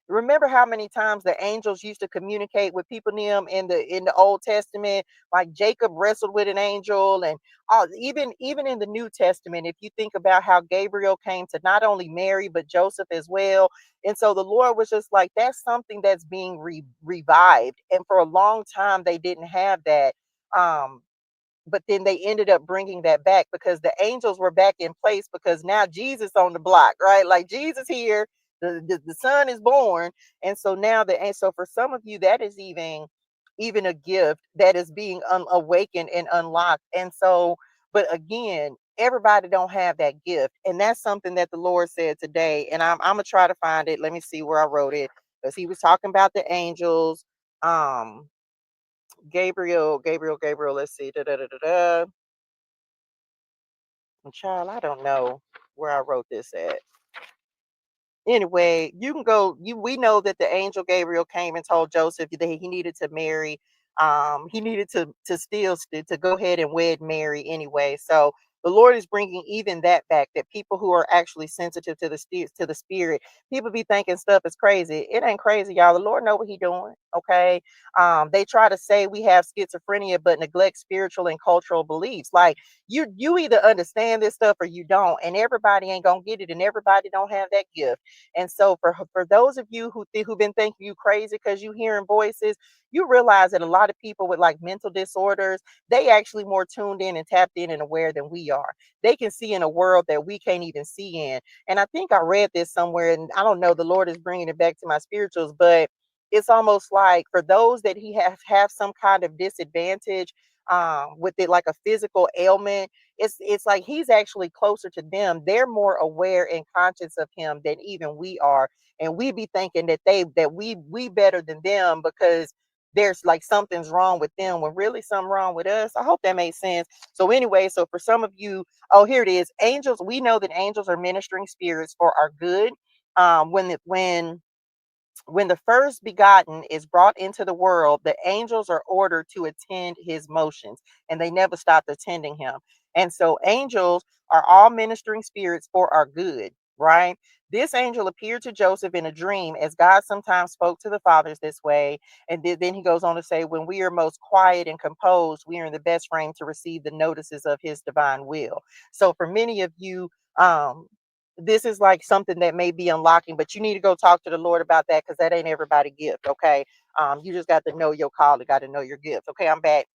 Remember how many times the angels used to communicate with people them in the Old Testament, like Jacob wrestled with an angel, and even in the New Testament, if you think about how Gabriel came to not only Mary but Joseph as well. And so the Lord was just like, that's something that's being revived. And for a long time, they didn't have that. Um, but then they ended up bringing that back because the angels were back in place because now Jesus on the block, right? Like Jesus here, the son is born. And so now and so for some of you, that is even a gift that is being awakened and unlocked. And so, but again, everybody don't have that gift. And that's something that the Lord said today. And I'm gonna try to find it. Let me see where I wrote it. Because he was talking about the angels. Um Gabriel, let's see. Da, da, da, da, da. Child, I don't know where I wrote this at. Anyway, you can go. We know that the angel Gabriel came and told Joseph that he needed to marry. He needed to go ahead and wed Mary anyway. So the Lord is bringing even that back. That people who are actually sensitive to the spirit, people be thinking stuff is crazy. It ain't crazy, y'all. The Lord know what He doing. Okay. They try to say we have schizophrenia, but neglect spiritual and cultural beliefs. Like you either understand this stuff or you don't, and everybody ain't gonna get it, and everybody don't have that gift. And so for those of you who've been thinking you crazy because you hearing voices, you realize that a lot of people with like mental disorders, they actually more tuned in and tapped in and aware than we are. They can see in a world that we can't even see in. And I think I read this somewhere, and I don't know, the Lord is bringing it back to my spirituals, but it's almost like for those that He have some kind of disadvantage with it, like a physical ailment, it's like He's actually closer to them. They're more aware and conscious of Him than even we are. And we be thinking that we better than them because there's like something's wrong with them when really something wrong with us. I hope that makes sense. So anyway, so for some of you, oh, here it is. Angels, we know that angels are ministering spirits for our good. When the first begotten is brought into the world, the angels are ordered to attend his motions, and they never stopped attending him. And so, angels are all ministering spirits for our good, right? This angel appeared to Joseph in a dream, as God sometimes spoke to the fathers this way. And then he goes on to say, when we are most quiet and composed, we are in the best frame to receive the notices of his divine will. So, for many of you, this is like something that may be unlocking, but you need to go talk to the Lord about that because that ain't everybody gift. Okay. You just got to know your call. You got to know your gift. Okay. I'm back.